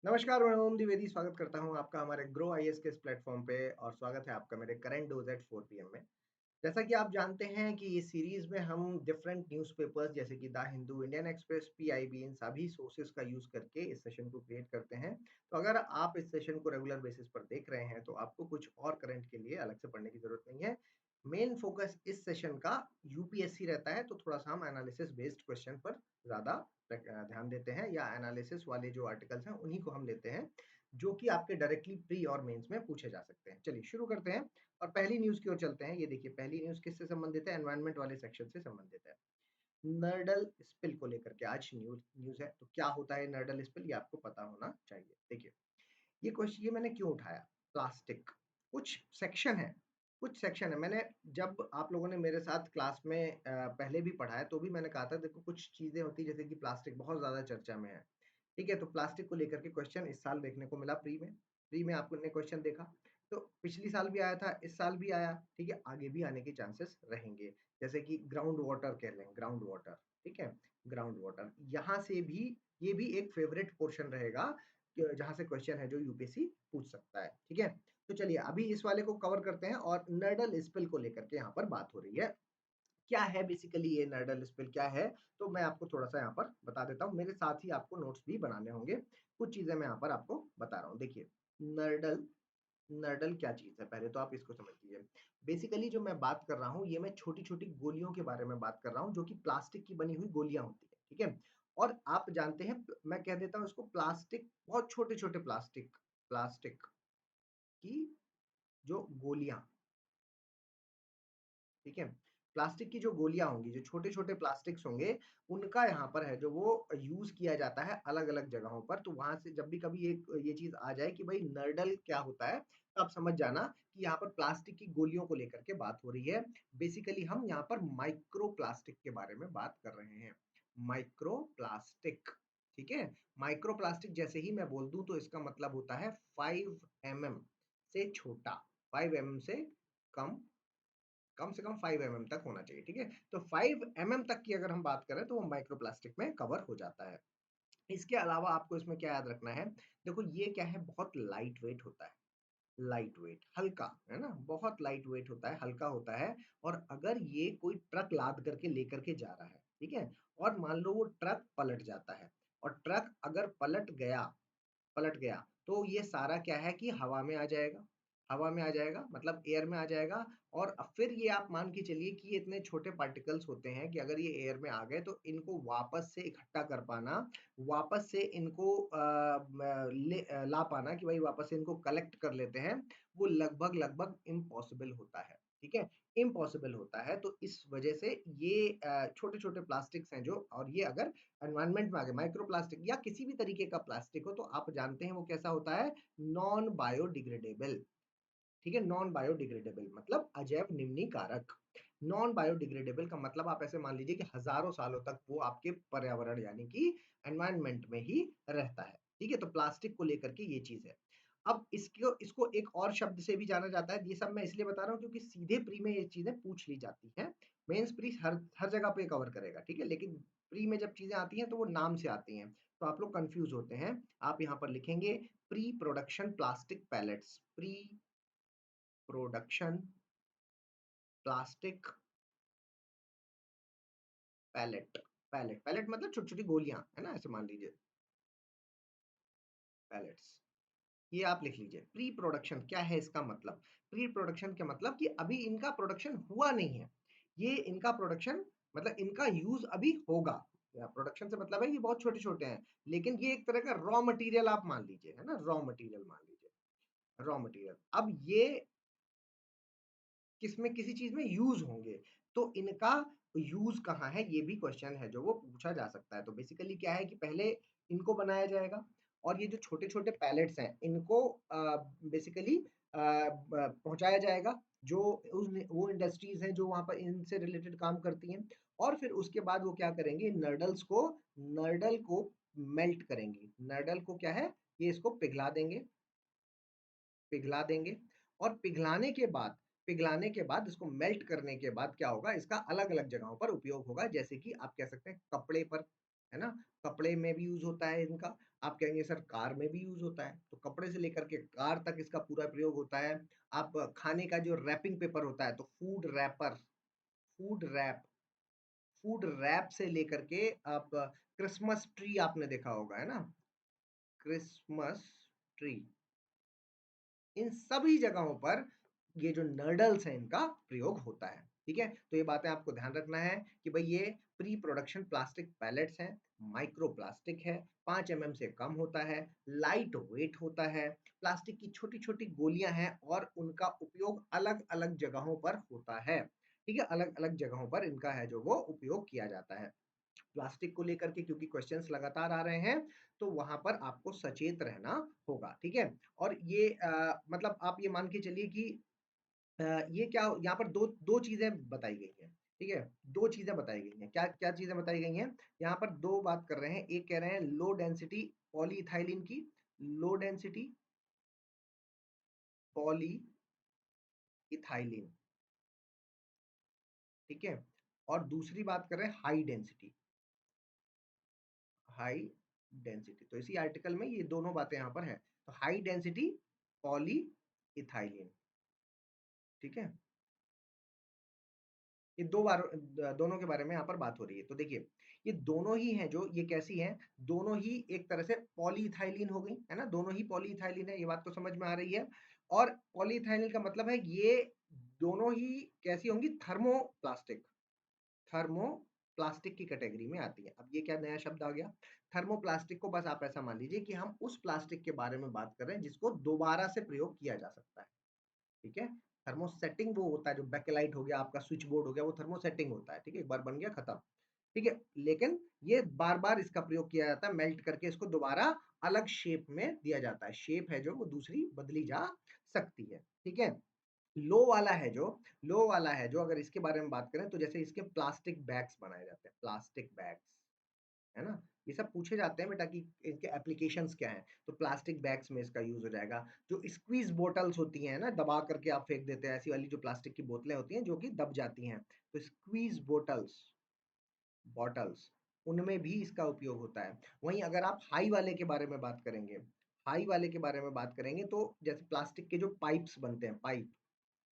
नमस्कार, मैं ओम द्विवेदी स्वागत करता हूँ आपका हमारे ग्रो आईएएस के इस प्लेटफ़ॉर्म पे और स्वागत है आपका मेरे करंट डोज़ एट 4 पीएम में। जैसा कि आप जानते हैं कि इस सीरीज़ में हम डिफरेंट न्यूज़पेपर्स जैसे कि the Hindu, Indian Express, PIB इन सभी सोर्सेज़ का यूज़ करके इस सेशन को क्रिएट करते हैं। तो अगर आप इस सेशन को रेगुलर बेसिस पर देख रहे हैं, तो आपको कुछ और करंट के लिए अलग से पढ़ने की ज़रूरत नहीं है। मेन फ़ोकस इस सेशन का यूपीएससी रहता है, तो थोड़ा-सा हम एनालिसिस बेस्ड क्वेश्चन पर ज़्यादा ध्यान देते हैं या एनालिसिस वाले जो आर्टिकल्स हैं, उन्हीं को हम लेते हैं, जो कि आपके डायरेक्टली प्री और मेंस में पूछे जा सकते हैं। चलिए शुरू करते हैं और पहली न्यूज़ की ओर चलते हैं। ये देखिए पहली न्यूज़ किससे संबंधित है? एनवायरनमेंट वाले सेक्शन से संबंधित है। नर्डल स्पिल को लेकर के आज न्यूज़ न्यूज़ है। तो क्या होता है नर्डल स्पिल? ये आपको पता होना चाहिए। देखिए, ये मैंने क्यों उठाया? प्लास्टिक, कुछ सेक्शन है। मैंने जब आप लोगों ने मेरे साथ क्लास में पहले भी पढ़ा है, तो भी मैंने कहा था देखो कुछ चीज़ें होती हैं जैसे कि प्लास्टिक बहुत ज़्यादा चर्चा में है। ठीक है? तो प्लास्टिक को लेकर के क्वेश्चन इस साल देखने को मिला प्री में। प्री में आपने क्वेश्चन देखा, तो पिछली साल भी आया था, इस साल भी आया, ठीक है? आगे भी आने के चांसेस रहेंगे। जैसे कि ग्राउंड वाटर कह लें, ग्राउंड वाटर, ठीक है? ग्राउंड वाटर, यहाँ से भी ये भी एक फेवरेट पोर्शन रहेगा जहाँ से क्वेश्चन है जो यूपीएससी पूछ सकता है, ठीक है? तो चलिए अभी इस वाले को कवर करते हैं और नर्डल स्पिल को लेकर के यहाँ पर बात हो रही है। क्या है बेसिकली ये नर्डल स्पिल क्या है? तो मैं आपको थोड़ा-सा यहाँ पर बता देता हूँ। मेरे साथ ही आपको नोट्स भी बनाने होंगे। कुछ चीज़ें मैं यहाँ पर आपको बता रहा हूँ। देखिए, नर्डल नर्डल क्या चीज़ है? पहले तो आप इसको समझ लीजिए। बेसिकली जो मैं बात कर रहा हूँ, ये मैं छोटी-छोटी गोलियों के बारे में बात कर रहा हूँ, जो कि प्लास्टिक की बनी हुई गोलियाँ होती हैं, ठीक है? और आप जानते हैं मैं कह देता हूँ इसको प्लास्टिक बहुत छोटे-छोटे प्लास्टिक प्लास्टिक की जो गोलियाँ, ठीक है? प्लास्टिक की जो गोलियाँ होंगी, जो छोटे-छोटे प्लास्टिक्स होंगे, उनका यहाँ पर है जो वो यूज़ किया जाता है अलग-अलग जगहों पर। तो वहाँ से जब भी कभी एक ये चीज़ आ जाए कि भई नर्डल क्या होता है, तो आप समझ जाना कि यहाँ पर प्लास्टिक की गोलियों को लेकर के बात हो रही है। बेसिकली हम यहाँ पर माइक्रो प्लास्टिक के बारे में बात कर रहे हैं। माइक्रो प्लास्टिक, ठीक है? माइक्रो प्लास्टिक जैसे ही मैं बोल दूँ तो इसका मतलब होता है 5 एमएम से छोटा, 5 एमएम कम से कम 5 एमएम तक होना चाहिए, ठीक है? तो 5 एमएम तक की अगर हम बात करें तो वो माइक्रोप्लास्टिक में कवर हो जाता है। इसके अलावा आपको इसमें क्या याद रखना है, देखो ये क्या है बहुत लाइट वेट होता है, लाइट वेट, हल्का, है ना? बहुत लाइट वेट होता है, हल्का होता है और अगर ये कोई ट्रक लाद करके लेकर के जा रहा है, ठीक है? और मान लो वो ट्रक पलट जाता है और ट्रक अगर पलट गया, तो ये सारा क्या है कि हवा में आ जाएगा। हवा में आ जाएगा मतलब एयर में आ जाएगा और फिर ये आप मान के चलिए कि ये इतने छोटे पार्टिकल्स होते हैं कि अगर ये एयर में आ गए तो इनको वापस से इकट्ठा कर पाना, वापस से इनको ला पाना कि भाई वापस से इनको कलेक्ट कर लेते हैं, वो लगभग-लगभग इम्पॉसिबल होता है, ठीक है? इम्पॉसिबल होता है, तो इस वजह से ये छोटे-छोटे प्लास्टिक्स हैं जो और ये अगर एनवायरनमेंट में आ गए माइक्रो प्लास्टिक या किसी भी तरीके का प्लास्टिक हो तो आप जानते हैं वो कैसा होता है नॉन बायोडिग्रेडेबल, ठीक है? नॉन बायोडिग्रेडेबल मतलब अजैव निम्नीकारक। नॉन बायोडिग्रेडेबल का मतलब आप ऐसे मान लीजिए कि हजारों सालों तक वो आपके पर्यावरण यानी कि एनवायरनमेंट में ही रहता है, ठीक है? तो प्लास्टिक को लेकर के ये चीज है। अब इसको इसको एक और शब्द से भी जाना जाता है, ये सब मैं इसलिए बता रहा हूँ क्योंकि सीधे प्री में ये चीजें पूछ ली जाती हैं। मेंस प्री हर हर जगह पे कवर करेगा, ठीक है? लेकिन प्री में जब चीजें आती हैं तो वो नाम से आती हैं, तो आप लोग कंफ्यूज होते हैं। आप यहाँ पर लिखेंगे pre production plastic pellets, pre production plastic pellet मतलब छोटी-छोटी गोलियाँ, है ना? ऐसे मान लीजिए पैलेट्स। ये आप लिख लीजिए। प्री प्रोडक्शन क्या है इसका मतलब? प्री प्रोडक्शन का मतलब कि अभी इनका प्रोडक्शन हुआ नहीं है। ये इनका प्रोडक्शन मतलब इनका यूज़ अभी होगा। या प्रोडक्शन से मतलब है ये बहुत छोटे-छोटे हैं, लेकिन ये एक तरह का रॉ मटेरियल आप मान लीजिए, है ना? रॉ मटेरियल मान लीजिए, रॉ मटेरियल। अब ये किसमें किसी चीज़ में यूज़ होंगे। तो इनका यूज़ कहाँ है ये भी क्वेश्चन है जो वो पूछा जा सकता है। तो बेसिकली क्या है कि पहले इनको बनाया जाएगा और ये जो छोटे-छोटे पैलेट्स हैं इनको बेसिकली ब पहुँचाया जाएगा जो वो इंडस्ट्रीज़ हैं जो वहाँ पर इनसे रिलेटेड काम करती हैं और फिर उसके बाद वो क्या करेंगे नर्डल को मेल्ट करेंगी। नर्डल को क्या है ये इसको पिघला देंगे और पिघलाने के बाद इसको मेल्ट करने के बाद क्या होगा इसका अलग-अलग जगहों पर उपयोग होगा जैसे कि आप कह सकते हैं कपड़े पर, है ना? कपड़े में भी यूज होता है इनका। आप कहेंगे सर कार में भी यूज होता है, तो कपड़े से लेकर के कार तक इसका पूरा प्रयोग होता है। आप खाने का जो रैपिंग पेपर होता है, तो food wrapper, food wrap, food wrap से लेकर के आप क्रिसमस ट्री आपने देखा होगा, है ना? क्रिसमस ट्री, इन सभी जगहों पर ये जो नर्डल्स हैं इनका प्रयोग होता है। ठीक है, तो ये बातें आपको ध्यान रखना है कि भाई ये प्री प्रोडक्शन प्लास्टिक पैलेट्स हैं, माइक्रो प्लास्टिक है, 5 mm से कम होता है, लाइट वेट होता है, प्लास्टिक की छोटी छोटी गोलियां हैं और उनका उपयोग अलग अलग जगहों पर होता है। ठीक है, अलग अलग जगहों पर इनका है जो वो उपयोग किया जाता है। प्लास्टिक को लेकर के क्योंकि क्वेश्चंस लगातार आ रहे हैं, तो वहां पर आपको सचेत रहना होगा। ठीक है, और ये मतलब आप ये मान के चलिए कि ये क्या यहाँ पर दो दो चीजें बताई गई हैं। ठीक है, दो चीजें बताई गई हैं, क्या क्या चीजें बताई गई हैं? यहाँ पर दो बात कर रहे हैं, एक कह रहे हैं लो डेंसिटी पॉलीइथाइलिन की, लो डेंसिटी पॉलीइथाइलिन, ठीक है, और दूसरी बात कर रहे हैं हाई डेंसिटी, हाई डेंसिटी। तो इसी आर्टिकल में ये दोनों बातें यहाँ पर है। तो हाई डेंसिटी पॉली इथाइलिन, ठीक है, ये दो बार दोनों के बारे में यहाँ पर बात हो रही है। तो देखिए ये दोनों ही हैं, जो ये कैसी हैं, दोनों ही एक तरह से पॉलीइथाइलिन हो गई, है ना? दोनों ही पॉलीइथाइलिन है, ये बात तो समझ में आ रही है। और पॉलीइथाइलिन का मतलब है ये दोनों ही कैसी होंगी, थर्मोप्लास्टिक, थर्मोप्लास्टिक की कैटेगरी में आती है। अब ये क्या नया शब्द आ गया, थर्मोप्लास्टिक को बस आप ऐसा मान लीजिए कि हम उस प्लास्टिक के बारे में बात कर रहे हैं जिसको दोबारा से प्रयोग किया जा सकता है। ठीक है, थर्मोसेटिंग वो होता है, जो बैकेलाइट हो गया, आपका स्विच बोर्ड हो गया, वो थर्मोसेटिंग होता है। ठीक है, एक बार बन गया खत्म। ठीक है, लेकिन ये बार बार इसका प्रयोग किया जाता है, मेल्ट करके इसको दोबारा अलग शेप में दिया जाता है, शेप है जो वो दूसरी बदली जा सकती है। ठीक है, लो वाला है जो, लो वाला है जो, अगर इसके बारे में बात करें तो जैसे इसके प्लास्टिक बैग्स बनाए जाते हैं, प्लास्टिक बैग्स, है ना? ये सब पूछे जाते हैं बेटा कि इनके एप्लीकेशंस क्या हैं, तो प्लास्टिक बैग्स में इसका यूज हो जाएगा। जो स्क्वीज बोटल्स होती हैं ना, दबा करके आप फेंक देते हैं, ऐसी वाली जो प्लास्टिक की बोतलें होती हैं जो कि दब जाती हैं, तो स्क्वीज बोटल्स, बॉटल्स, उनमें भी इसका उपयोग होता है। वहीं अगर आप हाई वाले के बारे में बात करेंगे, हाई वाले के बारे में बात करेंगे तो जैसे प्लास्टिक के जो पाइप्स बनते हैं, पाइप,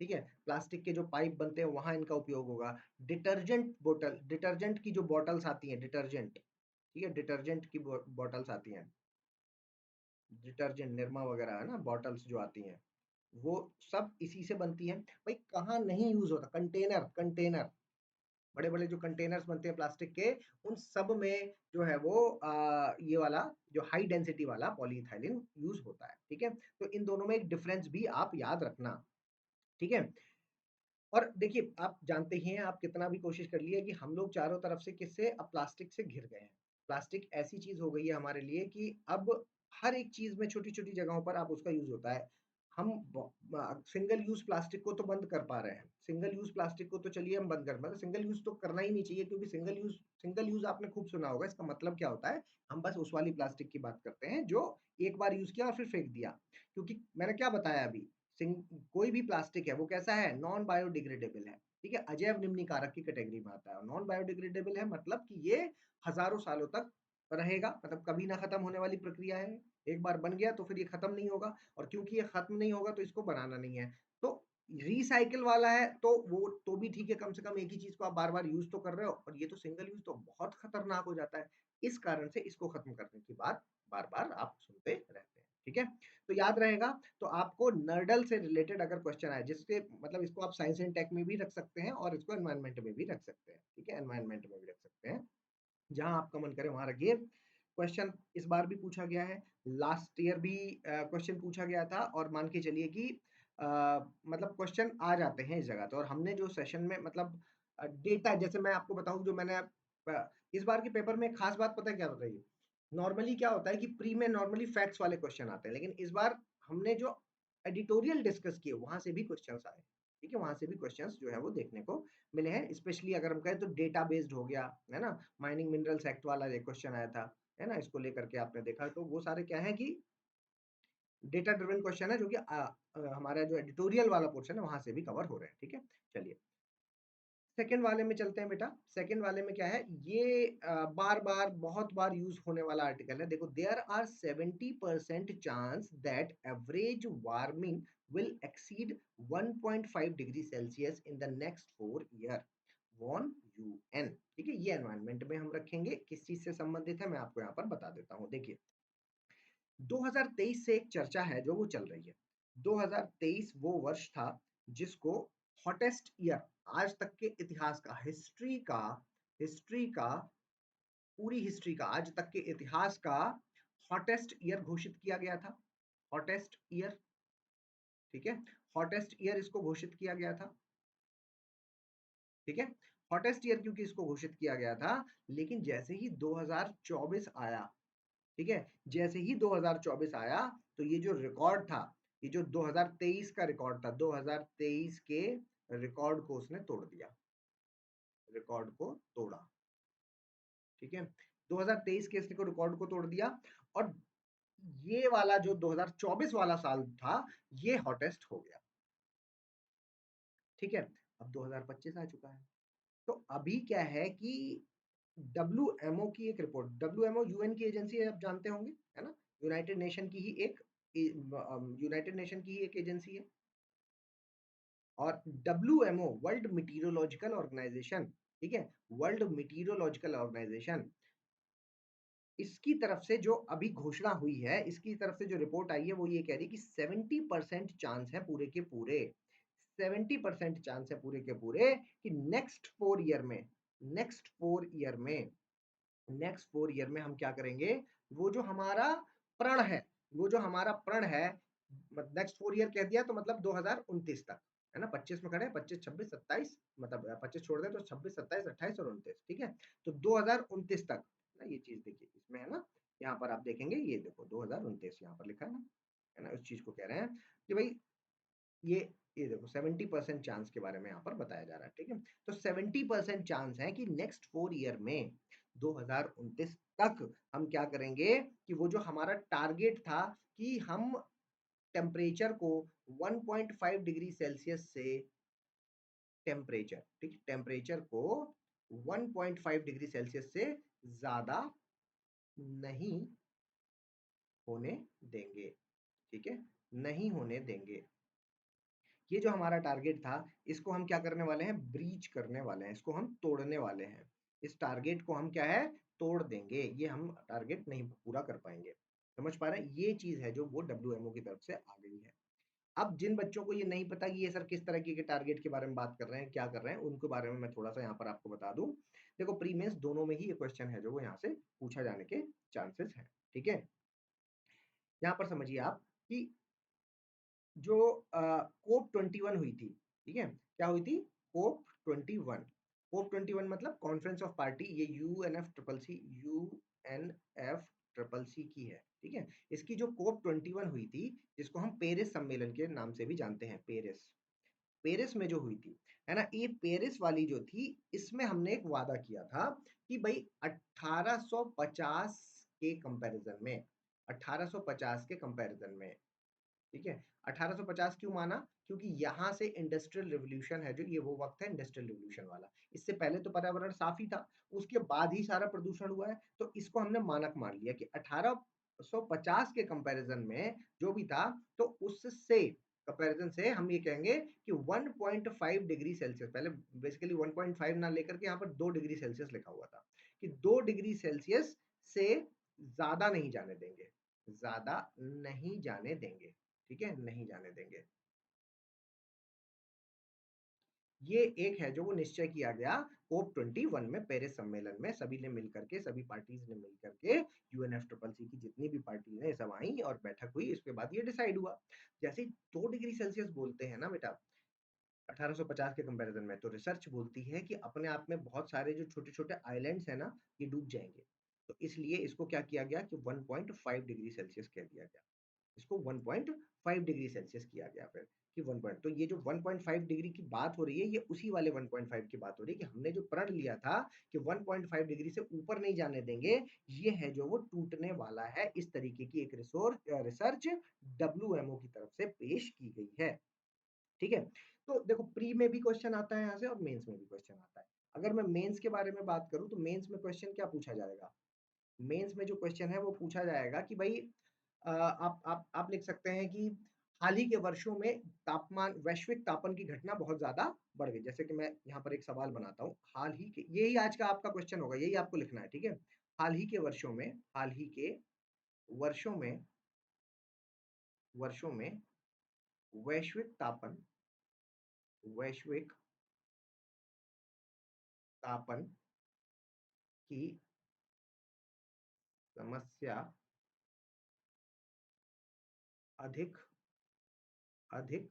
ठीक है, प्लास्टिक के जो पाइप बनते हैं वहां इनका उपयोग होगा। डिटर्जेंट बोतल, डिटर्जेंट की जो बॉटल्स आती हैं, डिटर्जेंट, ठीक है, डिटर्जेंट की बॉटल्स आती हैं, डिटर्जेंट निरमा वगैरह, है ना, बॉटल्स जो आती हैं, वो सब इसी से बनती हैं। भाई कहाँ नहीं यूज होता, कंटेनर, कंटेनर, बड़े बड़े जो कंटेनर्स बनते हैं प्लास्टिक के, उन सब में जो है वो ये वाला जो हाई डेंसिटी वाला पॉलीइथाइलिन यूज होता है। ठीक है, तो इन दोनों में एक डिफरेंस भी आप याद रखना। ठीक है, और देखिए आप जानते ही हैं, आप कितना भी कोशिश कर लिए कि हम लोग चारों तरफ से किससे, अब प्लास्टिक से घिर गए हैं। प्लास्टिक ऐसी चीज हो गई है हमारे लिए कि अब हर एक चीज में छोटी छोटी जगहों पर आप उसका यूज होता है। हम सिंगल यूज प्लास्टिक को तो बंद कर पा रहे हैं, सिंगल यूज प्लास्टिक को तो चलिए हम बंद कर, मतलब सिंगल यूज तो करना ही नहीं चाहिए, क्योंकि सिंगल यूज आपने खूब सुना होगा, इसका मतलब क्या होता है, हम बस उस वाली प्लास्टिक की बात करते हैं जो एक बार यूज किया और फिर फेंक दिया। क्योंकि मैंने क्या बताया अभी, कोई भी प्लास्टिक है वो कैसा है, नॉन बायोडिग्रेडेबल है। ठीक है, अजैव निम्नीकारक की कैटेगरी में आता है। नॉन बायोडिग्रेडेबल है मतलब कि ये हजारों सालों तक रहेगा, मतलब कभी ना खत्म होने वाली प्रक्रिया है। एक बार बन गया तो फिर ये खत्म नहीं होगा, और क्योंकि ये खत्म नहीं होगा तो इसको बनाना नहीं है। तो रिसाइकिल वाला है तो वो तो भी ठीक है, कम से कम एक ही चीज को आप बार बार यूज तो कर रहे हो, और ये तो सिंगल यूज तो बहुत खतरनाक हो जाता है। इस कारण से इसको खत्म करने की बात बार बार आप सुनते रहते हैं। ठीक है, तो याद रहेगा। तो आपको नर्डल से रिलेटेड अगर क्वेश्चन आए, जिसके मतलब इसको आप साइंस एंड टेक में भी रख सकते हैं और इसको एनवायरनमेंट में भी रख सकते हैं। ठीक है, एनवायरनमेंट में भी रख सकते हैं, जहां आपका मन करे वहां रखिए। क्वेश्चन इस बार भी पूछा गया है, लास्ट ईयर भी क्वेश्चन पूछा गया था, और मान के चलिए कि मतलब क्वेश्चन आ जाते हैं इस जगह। तो और हमने जो सेशन में मतलब डेटा, जैसे मैं आपको बताऊं, जो मैंने इस बार के पेपर में खास बात पता है क्या बताइए, नॉर्मली क्या होता है कि प्री में नॉर्मली फैक्ट्स वाले क्वेश्चन आते हैं, लेकिन इस बार हमने जो एडिटोरियल डिस्कस किए वहां से भी क्वेश्चंस आए। ठीक है, वहां से भी क्वेश्चंस जो है वो देखने को मिले हैं। स्पेशली अगर हम कहें तो डेटा बेस्ड हो गया, है ना, माइनिंग मिनरल्स एक्ट वाला एक क्वेश्चन आया था, है ना, इसको लेकर के आपने देखा, तो वो सारे क्या है कि डेटा ड्रिवन क्वेश्चन है, जो कि हमारा जो एडिटोरियल वाला पोर्शन है वहां से भी कवर हो रहे हैं। ठीक है, चलिए सेकंड वाले में चलते हैं बेटा। सेकंड वाले में क्या है, ये बार बार बहुत बार यूज होने वाला आर्टिकल है। देखो, there are 70% chance that average warming will exceed 1.5 degree Celsius in the next 4 year, warn UN. ठीक है, ये एनवायरनमेंट में हम रखेंगे। किस चीज से संबंधित है मैं आपको यहाँ पर बता देता हूँ। देखिए, 2023 से एक चर्चा है जो वो चल रही है। 2023 वो वर्ष था जिसको हॉटेस्ट ईयर आज तक के इतिहास का, हिस्ट्री का पूरी हिस्ट्री का, आज तक के इतिहास का हॉटेस्ट ईयर घोषित किया गया था। हॉटेस्ट ईयर, ठीक है, हॉटेस्ट ईयर इसको घोषित किया गया था। ठीक है, हॉटेस्ट ईयर क्योंकि इसको घोषित किया गया था, लेकिन जैसे ही 2024 आया, ठीक है, जैसे ही 2024 आया, तो ये जो रिकॉर्ड था, ये जो 2023 का रिकॉर्ड था, 2023 के रिकॉर्ड को उसने तोड़ दिया, रिकॉर्ड को तोड़ा। ठीक है, 2023 के इसने को रिकॉर्ड को तोड़ दिया, और ये वाला जो 2024 वाला साल था, ये हॉटेस्ट हो गया। ठीक है, अब 2025 आ चुका है। तो अभी क्या है कि WMO की एक रिपोर्ट, WMO यूएन की एजेंसी है, आप जानते होंगे, है ना, यूनाइटेड नेशन की ही एक, यूनाइटेड नेशन की ही एक एजेंसी है। और WMO, वर्ल्ड मीटीरियोलॉजिकल ऑर्गेनाइजेशन, ठीक है, वर्ल्ड मीटीरियोलॉजिकल ऑर्गेनाइजेशन, इसकी तरफ से जो अभी घोषणा हुई है, इसकी तरफ से जो रिपोर्ट आई है, वो ये कह रही है कि 70% चांस है पूरे के पूरे, 70% चांस है पूरे के पूरे कि नेक्स्ट 4 ईयर में नेक्स्ट 4 ईयर में हम क्या करेंगे, वो जो हमारा प्रण है, वो जो हमारा प्रण है, नेक्स्ट 4 ईयर कह दिया तो मतलब 2029 तक, है ना, 25 में खड़े, 25 26 27, मतलब 25 छोड़ दे तो 26 27 28 और 29, ठीक है, तो 2029 तक ना, ये चीज देखिए इसमें, है ना, यहाँ पर आप देखेंगे, ये देखो 2029 यहाँ पर लिखा है ना, उस चीज को कह रहे हैं कि भाई ये ये देखो 70% चांस के बारे में यहाँ पर बताया जा रहा है। ठीक है, तो 70% चांस है कि नेक्स्ट 4 ईयर में 2029 तक हम क्या करेंगे कि वो जो हमारा टारगेट था कि हम टेम्परेचर को 1.5 डिग्री सेल्सियस से, टेम्परेचर, ठीक, टेम्परेचर को 1.5 डिग्री सेल्सियस से ज्यादा नहीं होने देंगे। ठीक है, नहीं होने देंगे। ये जो हमारा टारगेट था, इसको हम क्या करने वाले हैं, ब्रीच करने वाले हैं, इसको हम तोड़ने वाले हैं। इस टारगेट को हम क्या है, तोड़ देंगे, ये हम टारगेट नहीं पूरा कर पाएंगे। समझ पा रहे हैं, ये चीज है जो वो WMO की तरफ से आ गई है। अब जिन बच्चों को ये नहीं पता कि ये सर किस तरह के टारगेट के बारे में बात कर रहे हैं, क्या कर रहे हैं, उनके बारे में मैं थोड़ा सा यहाँ पर आपको बता दूं। देखो, प्री मेंस दोनों में ही ये क्वेश्चन है जो वो यहाँ से पूछा जाने के चांसेस है। ठीक है, यहाँ पर समझिए आप कि जो कोप 21 हुई थी, ठीक है, क्या हुई थी, कोप 21, कोप 21 मतलब कॉन्फ्रेंस ऑफ पार्टी, ये यूएनएफ ट्रिपल सी की है। ठीक है, इसकी जो कोप 21 हुई थी, जिसको हम पेरिस सम्मेलन के नाम से भी जानते हैं, पेरिस, पेरिस में जो हुई थी, है ना, ये पेरिस वाली जो थी, इसमें हमने एक वादा किया था कि भाई 1850 के कंपैरिजन में, 1850 के कंपैरिजन में, ठीक है, 1850 क्यों माना, क्योंकि यहाँ से इंडस्ट्रियल रिवॉल्यूशन है, जो ये वो वक्त है इंडस्ट्रियल रिवॉल्यूशन वाला, इससे पहले तो पर्यावरण साफ ही था, उसके बाद ही सारा प्रदूषण हुआ है, तो इसको हमने मानक मान लिया कि 1850 के कंपैरिजन में जो भी था, तो उससे कंपैरिजन से हम ये कहेंगे कि 1.5 डिग्री सेल्सियस, पहले बेसिकली 1.5 ना लेकर के यहाँ पर 2 डिग्री सेल्सियस लिखा हुआ था, कि 2 डिग्री सेल्सियस से ज्यादा नहीं जाने देंगे, ज्यादा नहीं जाने देंगे। ठीक है, नहीं जाने देंगे। ये एक है जो वो निश्चय किया गया कोप 21 में, पेरिस सम्मेलन में सभी ने मिलकर के, सभी पार्टीज ने मिलकर के, UNFCCC की जितनी भी पार्टी ने सब आई और बैठक हुई, इसके बाद ये डिसाइड हुआ। जैसे 2 डिग्री सेल्सियस बोलते हैं ना बेटा 1850 के कंपैरिजन में, तो रिसर्च बोलती है कि अपने आप में बहुत सारे जो छोटे छोटे आइलैंड्स है ना, ये डूब जाएंगे, तो इसलिए इसको क्या किया गया कि 1.5 डिग्री सेल्सियस कह दिया गया, इसको 1.5 डिग्री सेल्सियस किया गया फिर कि 1 पॉइंट, तो ये जो 1.5 डिग्री की बात हो रही है, ये उसी वाले 1.5 की बात हो रही है कि हमने जो प्रण लिया था कि 1.5 डिग्री से ऊपर नहीं जाने देंगे, ये है जो वो टूटने वाला है। इस तरीके की एक रिसर्च WMO की तरफ से पेश की गई है। ठीक है? तो देखो प्री में भी क्वेश्चन आता है यहाँ से और मेंस में भी क्वेश्चन आता है। अगर मैं मेंस के बारे में बात करूँ तो मेंस में क्वेश्चन क्या पूछा जाएगा? मेंस में जो क्वेश्चन है वो पूछा जाएगा कि भाई आप लिख सकते हैं कि हाल ही के वर्षों में वैश्विक तापन की घटना बहुत ज़्यादा बढ़ गई। जैसे कि मैं यहाँ पर एक सवाल बनाता हूँ, हाल ही के यही आज का आपका क्वेश्चन होगा, यही आपको लिखना है, ठीक है? हाल ही के वर्षों में वर्षों में वैश्विक तापन वैश्विक तापन की समस्या अधिक अधिक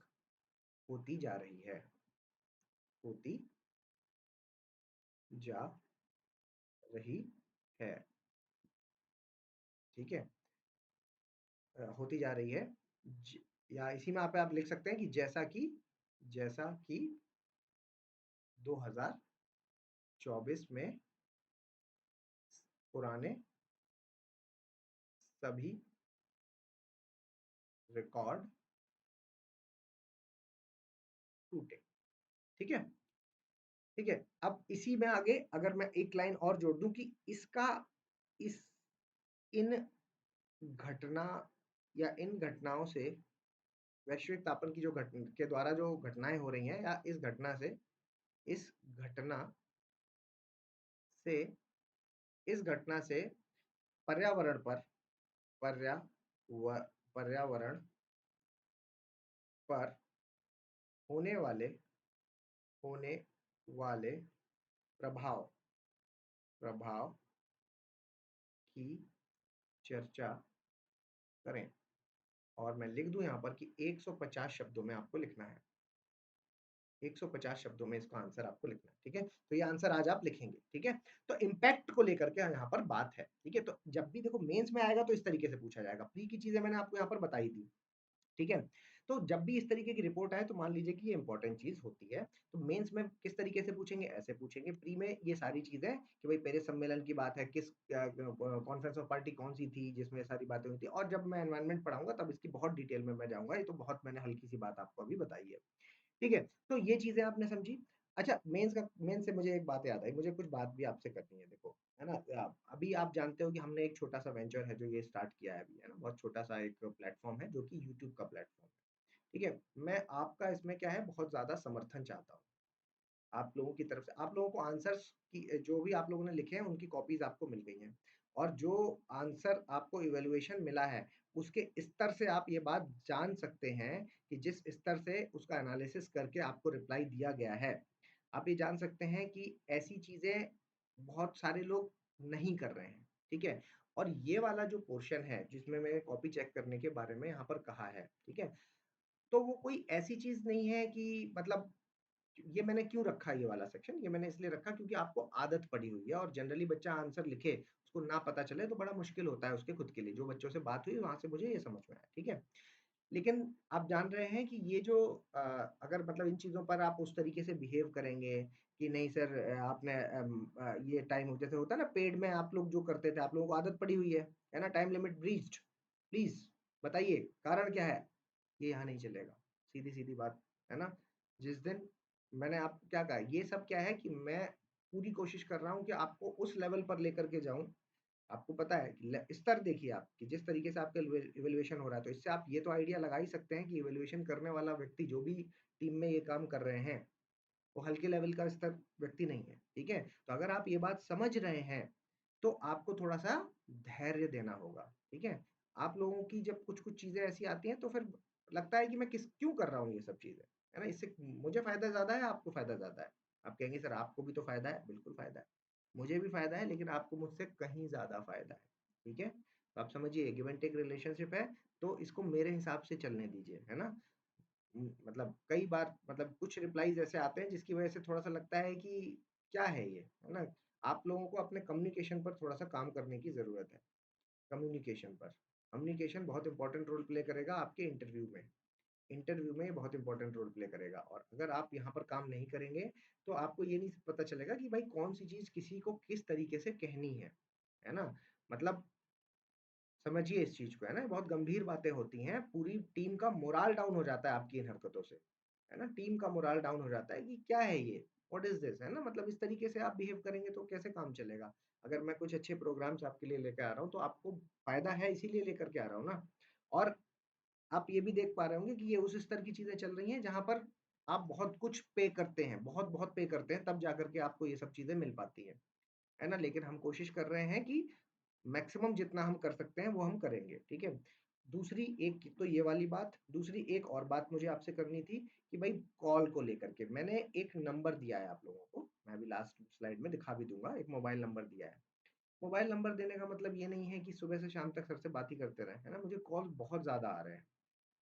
होती जा रही है होती जा रही है, ठीक है? होती जा रही है ज या इसी में आप लिख सकते हैं कि जैसा कि 2024 में पुराने सभी रिकॉर्ड टूटे, ठीक है? ठीक है? अब इसी में आगे अगर मैं एक लाइन और जोड़ दूँ कि इसका इस इन घटना या इन घटनाओं से वैश्विक तापन की जो के द्वारा जो घटनाएँ हो रही हैं या इस घटना से इस घटना से पर्यावरण पर पर्याव पर्यावरण पर होने वाले होने वाले प्रभाव प्रभाव की चर्चा करें। और मैं लिख दूं यहाँ पर कि 150 शब्दों में आपको लिखना है। 150 शब्दों में इसका आंसर आपको लिखना है, ठीक है? तो ये आंसर आज आप लिखेंगे, ठीक है? तो इम्पैक्ट को लेकर के यहाँ पर बात है, ठीक है? तो जब भी देखो मेंस में आएगा तो इस तरीके से पूछा जाएगा। प्री की चीजें मैंने आपको यहाँ पर बताई दी, ठीक है? तो जब भी इस तरीके की रिपोर्ट आए तो मान लीजिए कि ये इंपॉर्टेंट चीज होती है। तो मेंस में किस तरीके से पूछेंगे? ऐसे पूछेंगे। प्री में ये सारी चीजें कि भाई पेरिस सम्मेलन की बात है, किस कॉन्फ्रेंस ऑफ पार्टी कौन सी थी जिसमें ये सारी बातें हुई थी, और जब मैं एनवायरनमेंट पढ़ाऊंगा तब इसकी बहुत डिटेल में मैं जाऊंगा। ये तो बहुत मैंने हल्की सी बात आपको अभी बताई है, ठीक है? तो ये चीजें आपने समझी। अच्छा, मेंस से मुझे एक बात याद आई, मुझे कुछ बात भी आपसे करनी है, देखो, है ना? अभी आप जानते हो कि हमने एक छोटा सा वेंचर है जो ये स्टार्ट किया है अभी, है ना? बहुत छोटा सा एक प्लेटफॉर्म है जो कि यूट्यूब का प्लेटफॉर्म है, ठीक है? मैं आपका इसमें क्या है, बहुत ज़्यादा समर्थन चाहता हूँ। आप लोगों की तरफ से आप लोगों को आंसर्स की जो भी आप लोगों ने लिखे हैं उनकी कॉपीज़ आपको मिल गई हैं। और जो आंसर आपको इवैल्यूएशन मिला है, उसके स्तर से आप ये बात जान सकते हैं कि जिस स्तर से उसका एनालिसिस करके आपको रिप्लाई दिया गया है, आप ये जान सकते हैं कि ऐसी चीज़ें बहुत सारे लोग नहीं कर रहे हैं, ठीक है? और ये वाला जो पोर्शन है, जिसमें मैंने कॉपी चेक करने के बारे में यहाँ पर कहा है, ठीक है? तो वो कोई ऐसी चीज़ नहीं है कि मतलब ये मैंने क्यों रखा ये वाला सेक्शन, ये मैंने इसलिए रखा क्योंकि आपको आदत पड़ी हुई है और जनरली बच्चा आंसर लिखे, उसको ना पता चले तो बड़ा मुश्किल होता है उसके खुद के लिए। जो बच्चों से बात हुई वहाँ से मुझे ये समझ में आया, ठीक है? लेकिन आप जान रहे हैं कि ये जो अगर मतलब इन चीज़ों पर आप उस तरीके से बिहेव करेंगे कि नहीं सर, ये टाइम जैसे होता है ना पेड में आप लोग जो करते थे, आप लोगों को आदत पड़ी हुई है ना? टाइम लिमिट ब्रीच्ड, प्लीज़ बताइए कारण क्या है? ये यहाँ नहीं चलेगा, सीधी-सीधी बात, है ना? जिस दिन मैंने आपको क्या कहा, ये सब क्या है कि मैं पूरी कोशिश कर रहा हूँ कि आपको उस लेवल पर लेकर के जाऊँ। आपको पता है कि स्तर देखिए आप कि जिस तरीके से आपका इवैल्यूएशन हो रहा है, तो इससे आप ये तो आइडिया लगा ही सकते हैं कि इवैल्यूएशन करने वाला व्यक्ति जो भी टीम में ये काम कर रहे हैं, वो हल्के लेवल का स्तर व्यक्ति नहीं है, ठीक है? तो अगर आप ये बात समझ रहे हैं, तो आपको थोड़ा-सा धैर्य देना होगा, ठीक है? आप लोगों की जब कुछ-कुछ चीज़ें ऐसी आती हैं, तो फिर लगता है कि मैं क्यों कर रहा हूँ ये सब चीज़ें, है ना? इससे मुझे फ़ायदा ज़्यादा है, आपको फ़ायदा ज़्यादा है। आप कहेंगे सर आपको भी तो फ़ायदा है, बिल्कुल फ़ायदा है। मुझे भी फ़ायदा है, लेकिन आपको मुझसे कहीं ज़्यादा फ़ायदा है, ठीक है? तो आप समझिए गिव एंड टेक रिलेशनशिप है, तो इसको मेरे हिसाब से चलने दीजिए, है ना? मतलब कई बार मतलब कुछ रिप्लाईज़ ऐसे आते हैं जिसकी वजह से थोड़ा-सा लगता है कि क्या है ये, है ना? आप लोगों को अपने कम्युनिकेशन पर थोड़ा-सा काम करने की ज़रूरत है, कम्युनिकेशन पर। कम्युनिकेशन बहुत इंपॉर्टेंट रोल प्ले करेगा आपके इंटरव्यू में। इंटरव्यू में बहुत इंपॉर्टेंट रोल प्ले करेगा और अगर आप यहाँ पर काम नहीं करेंगे, तो आपको ये नहीं पता चलेगा कि भाई कौन-सी चीज़ किसी को किस तरीके से कहनी है ना? मतलब समझिए इस चीज़ को, है ना? बहुत गंभीर बातें होती हैं, पूरी टीम का मोराल डाउन हो जाता है आपकी इन हरकतों से। है ना, टीम का मोरल डाउन हो जाता है कि क्या है ये, व्हाट इज दिस, है ना, मतलब इस तरीके से आप बिहेव करेंगे तो कैसे काम चलेगा। अगर मैं कुछ अच्छे प्रोग्राम्स आपके लिए लेकर आ रहा हूँ तो आपको फायदा है, इसीलिए लेकर के आ रहा हूँ ना। और आप ये भी देख पा रहे होंगे कि ये उस स्तर की चीजें चल रही हैं जहां पर आप बहुत कुछ पे करते हैं, बहुत बहुत पे करते हैं, तब जाकर के आपको ये सब चीजें मिल पाती है ना। लेकिन हम कोशिश कर रहे हैं कि मैक्सिमम जितना हम कर सकते हैं वो हम करेंगे, ठीक है। दूसरी एक तो ये वाली बात, दूसरी एक और बात मुझे आपसे करनी थी कि भाई कॉल को लेकर के मैंने एक नंबर दिया है आप लोगों को, मैं अभी लास्ट स्लाइड में दिखा भी दूंगा, एक मोबाइल नंबर दिया है। मोबाइल नंबर देने का मतलब ये नहीं है कि सुबह से शाम तक सर से बात ही करते रहे, है ना, मुझे कॉल बहुत ज्यादा आ रहे हैं,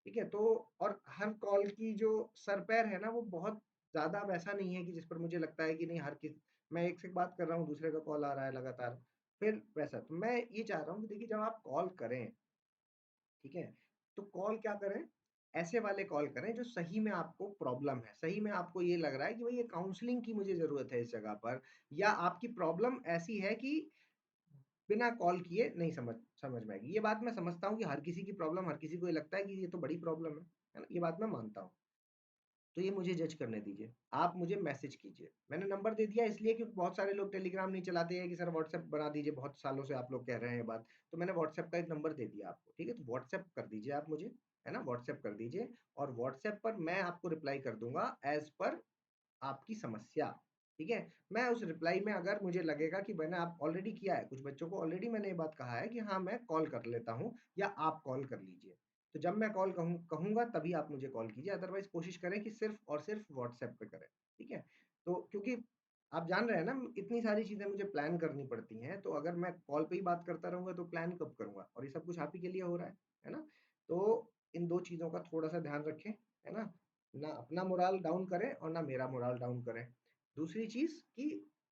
ठीक है। तो और हर कॉल की जो सर पैर है ना वो बहुत ज्यादा वैसा नहीं है कि जिस पर मुझे लगता है कि नहीं हर किस, मैं एक से एक बात कर रहा हूँ दूसरे का कॉल आ रहा है लगातार, फिर वैसा। तो मैं ये चाह रहा हूँ कि देखिए जब आप कॉल करें, ठीक है, तो कॉल क्या करें, ऐसे वाले कॉल करें जो सही में आपको प्रॉब्लम है, सही में आपको ये लग रहा है कि भाई ये काउंसलिंग की मुझे जरूरत है इस जगह पर, या आपकी प्रॉब्लम ऐसी है कि बिना कॉल किए नहीं समझ समझ में आएगी। ये बात मैं समझता हूँ कि हर किसी की प्रॉब्लम, हर किसी को ये लगता है कि ये तो बड़ी प्रॉब्लम है ना, ये बात मैं मानता हूँ। तो ये मुझे जज करने दीजिए, आप मुझे मैसेज कीजिए। मैंने नंबर दे दिया इसलिए क्योंकि बहुत सारे लोग टेलीग्राम नहीं चलाते हैं कि सर व्हाट्सएप बना दीजिए, बहुत सालों से आप लोग कह रहे हैं ये बात, तो मैंने व्हाट्सएप का एक नंबर दे दिया आपको, ठीक है। तो व्हाट्सएप कर दीजिए आप मुझे, है ना, व्हाट्सएप कर दीजिए, और व्हाट्सएप पर मैं आपको रिप्लाई कर दूंगा एज पर आपकी समस्या, ठीक है। मैं उस रिप्लाई में अगर मुझे लगेगा कि मैंने आप ऑलरेडी किया है, कुछ बच्चों को ऑलरेडी मैंने ये बात कहा है कि हाँ मैं कॉल कर लेता हूँ या आप कॉल कर लीजिए, तो जब मैं कॉल कहूंगा तभी आप मुझे कॉल कीजिए, अदरवाइज कोशिश करें कि सिर्फ और सिर्फ व्हाट्सएप पे करें, ठीक है। तो क्योंकि आप जान रहे हैं ना इतनी सारी चीजें मुझे प्लान करनी पड़ती हैं, तो अगर मैं कॉल पे ही बात करता रहूंगा तो प्लान कब करूंगा, और ये सब कुछ आप ही के लिए हो रहा है ना। तो इन दो चीजों का थोड़ा सा ध्यान रखें, है ना, ना अपना मोराल डाउन करें और ना मेरा मोराल डाउन करें। दूसरी चीज कि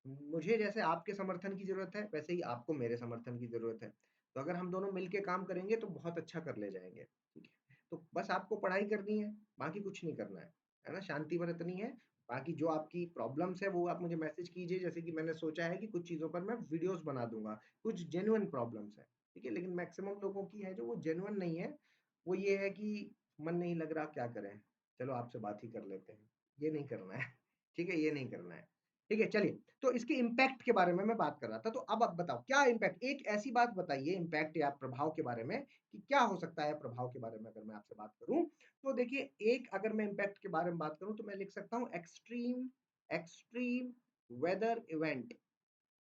मुझे जैसे आपके समर्थन की जरूरत है वैसे ही आपको मेरे समर्थन की जरूरत है, तो अगर हम दोनों मिलके काम करेंगे तो बहुत अच्छा कर ले जाएंगे, ठीक है। तो बस आपको पढ़ाई करनी है, बाकी कुछ नहीं करना है ना, शांति बरतनी है। बाकी जो आपकी प्रॉब्लम्स है वो आप मुझे मैसेज कीजिए, जैसे कि मैंने सोचा है कि कुछ चीजों पर मैं वीडियोस बना दूंगा, कुछ जेन्युइन प्रॉब्लम्स है, ठीक है। लेकिन मैक्सिमम लोगों की है जो वो जेन्युइन नहीं है, वो ये है कि मन नहीं लग रहा, क्या करें, चलो आपसे बात ही कर लेते हैं, ये नहीं करना है, ठीक है, ये नहीं करना है, ठीक है। चलिए, तो इसके इम्पैक्ट के बारे में मैं बात कर रहा था, तो अब आप बताओ क्या इम्पैक्ट, एक ऐसी बात बताइए इम्पैक्ट या प्रभाव के बारे में कि क्या हो सकता है प्रभाव के बारे में अगर मैं आपसे बात करूं। तो देखिए, एक अगर मैं इम्पैक्ट के बारे में बात करूं तो मैं लिख सकता हूं extreme, extreme weather event,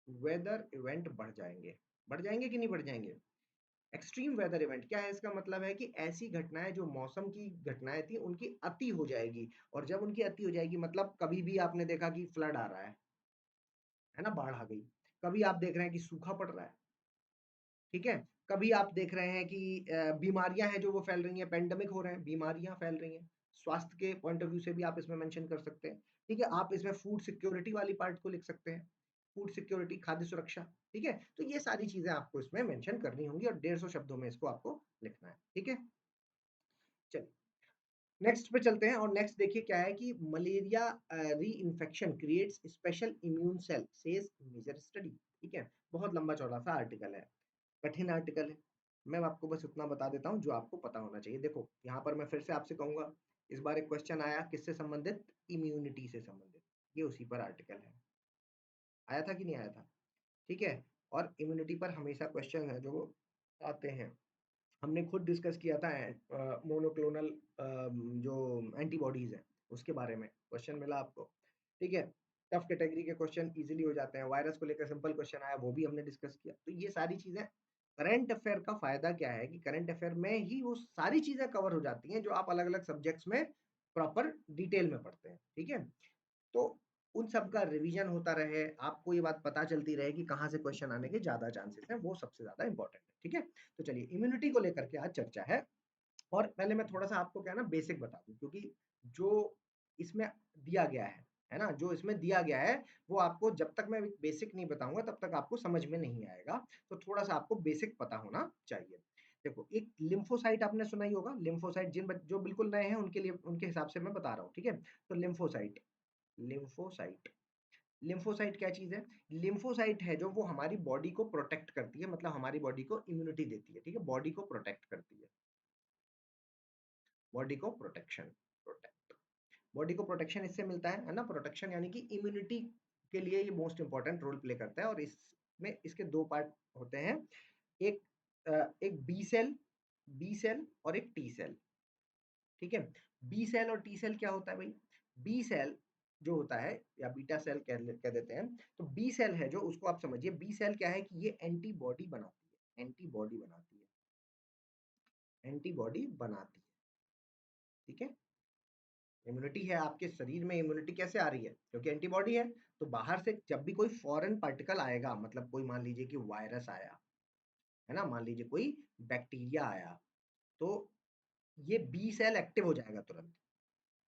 weather event बढ़ जाएंगे कि नहीं बढ़ जाएंगे। एक्सट्रीम वेदर इवेंट क्या है, इसका मतलब है कि ऐसी घटनाएं जो मौसम की घटनाएं थी उनकी अति हो जाएगी, और जब उनकी अति हो जाएगी मतलब कभी भी आपने देखा कि फ्लड आ रहा है ना, बाढ़ आ गई, कभी आप देख रहे हैं कि सूखा पड़ रहा है, ठीक है, कभी आप देख रहे हैं कि बीमारियां हैं जो वो फैल रही हैं, पेंडेमिक हो रहे हैं, बीमारियां फैल रही हैं, स्वास्थ्य के पॉइंट ऑफ व्यू से भी आप इसमें मेंशन कर सकते हैं, ठीक है। आप इसमें फूड सिक्योरिटी वाली पार्ट को लिख सकते हैं, फूड सिक्योरिटी, खाद्य सुरक्षा, ठीक है। तो ये सारी चीजें आपको इसमें मेंशन करनी होंगी और 150 शब्दों में इसको आपको लिखना है, ठीक है। चलिए नेक्स्ट पे चलते हैं, और नेक्स्ट देखिए क्या है कि malaria reinfection creates special immune cell says major study, ठीक है। बहुत लंबा चौड़ा सा आर्टिकल है, कठिन आर्टिकल है, मैं आपको बस उतना बता देता हूँ जो आपको पता होना चाहिए। देखो यहाँ पर मैं फिर से आपसे कहूंगा, इस बार एक क्वेश्चन आया किससे संबंधित, इम्यूनिटी से संबंधित, ये उसी पर आर्टिकल है, आया था कि नहीं आया था, ठीक है। और इम्यूनिटी पर हमेशा क्वेश्चन है जो आते हैं, हमने खुद डिस्कस किया था मोनोक्लोनल जो एंटीबॉडीज है उसके बारे में क्वेश्चन मिला आपको, ठीक है। टफ कैटेगरी के क्वेश्चन इजीली हो जाते हैं, वायरस को लेकर सिंपल क्वेश्चन आया वो भी हमने डिस्कस किया। तो ये सारी चीजें, करंट अफेयर का फायदा क्या है कि करंट अफेयर में ही वो सारी चीजें कवर हो जाती हैं जो आप अलग अलग सब्जेक्ट्स में प्रॉपर डिटेल में पढ़ते हैं, ठीक है। तो उन सब का रिवीजन होता रहे, आपको ये बात पता चलती रहे कि कहाँ से क्वेश्चन आने के ज्यादा चांसेस हैं, वो सबसे ज्यादा इंपॉर्टेंट है, ठीक है। तो चलिए इम्यूनिटी को लेकर के आज चर्चा है, और पहले मैं थोड़ा सा आपको क्या है ना बेसिक बता दूं, क्योंकि जो इसमें दिया गया है ना, जो इसमें दिया गया है वो आपको जब तक मैं बेसिक नहीं बताऊंगा तब तक आपको समझ में नहीं आएगा, तो थोड़ा सा आपको बेसिक पता होना चाहिए। देखो एक लिम्फोसाइट आपने सुना ही होगा, लिम्फोसाइट जो बिल्कुल नए हैं उनके लिए, उनके हिसाब से मैं बता रहा हूँ, ठीक है। तो लिम्फोसाइट, लिम्फोसाइट, लिम्फोसाइट क्या चीज है, लिम्फोसाइट है जो वो हमारी बॉडी को प्रोटेक्ट करती है, मतलब हमारी बॉडी को इम्यूनिटी देती है, ठीक है, बॉडी को प्रोटेक्ट करती है, बॉडी को प्रोटेक्शन, प्रोटेक्ट, बॉडी को प्रोटेक्शन इससे मिलता है ना, प्रोटेक्शन यानी कि इम्यूनिटी के लिए ये मोस्ट इंपॉर्टेंट रोल प्ले करता है। और इसमें इसके दो पार्ट होते हैं, एक एक बी सेल और एक टी सेल। ठीक है, बी सेल और टी सेल क्या होता है भाई? बी सेल जो होता है या बीटा सेल कह देते हैं, तो बी सेल है जो, उसको आप समझिए, बी सेल क्या है कि ये एंटीबॉडी बनाती है, एंटीबॉडी बनाती है, एंटीबॉडी बनाती है। ठीक है, इम्यूनिटी है आपके शरीर में, इम्यूनिटी कैसे आ रही है? क्योंकि एंटीबॉडी है। तो बाहर से जब भी कोई फॉरेन पार्टिकल आएगा, मतलब कोई मान लीजिए कि वायरस आया है ना, मान लीजिए कोई बैक्टीरिया आया, तो ये बी सेल एक्टिव हो जाएगा तुरंत।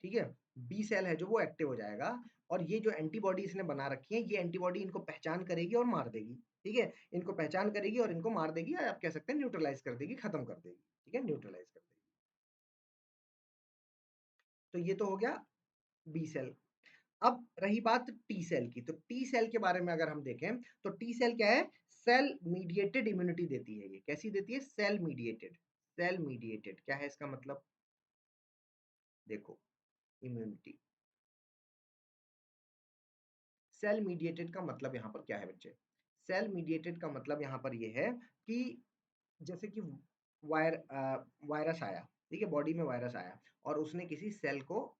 ठीक है, बी सेल है जो वो एक्टिव हो जाएगा, और ये जो एंटीबॉडी इसने बना रखी है, ये एंटीबॉडी इनको पहचान करेगी और मार देगी। ठीक है, इनको पहचान करेगी और इनको मार देगी, या आप कह सकते हैं न्यूट्रलाइज कर देगी, खत्म कर देगी। ठीक है, न्यूट्रलाइज कर देगी। तो ये तो हो गया बी सेल। अब रही बात टी सेल की, तो टी सेल के बारे में अगर हम देखें, तो टी सेल क्या है? सेल मीडिएटेड इम्यूनिटी देती है। ये कैसी देती है? Cell mediated. सेल मीडिएटेड क्या है इसका मतलब? देखो, इम्यूनिटी, सेल मीडिएटेड का मतलब यहाँ पर क्या है बच्चे? सेल मीडिएटेड का मतलब यहाँ पर ये है कि जैसे कि वायरस आया, ठीक है, बॉडी में वायरस आया और उसने किसी सेल को